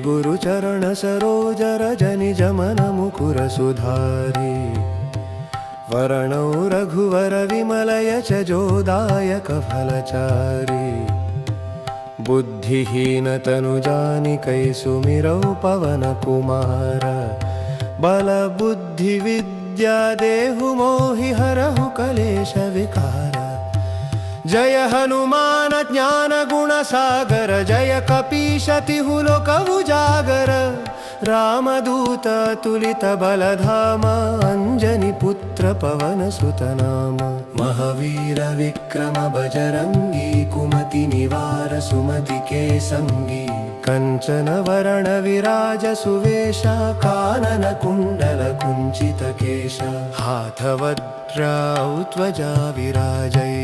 गुरुचरण सरोज रज निज मन मुकुर सुधारी वरणौ रघुवर विमल यश जोदायक फलचारी बुद्धिहीन तनु जानिकै सुमिरौ पवन कुमार बल बुद्धि विद्या देहु मोहि हरहु कलेश विकार जय हनुमान ज्ञान गुण सागर जय कपीश तिहु लोक उजागर रामदूत तुलित बलधाम अंजनी पुत्र पवन सुत नाम महावीर विक्रम बजरंगी कुमति निवार सुमति के संगी कंचन वरण विराज सुवेशा कानन कुंडल कुंचित केशा हाथ वज्राउ ध्वजा विराजै।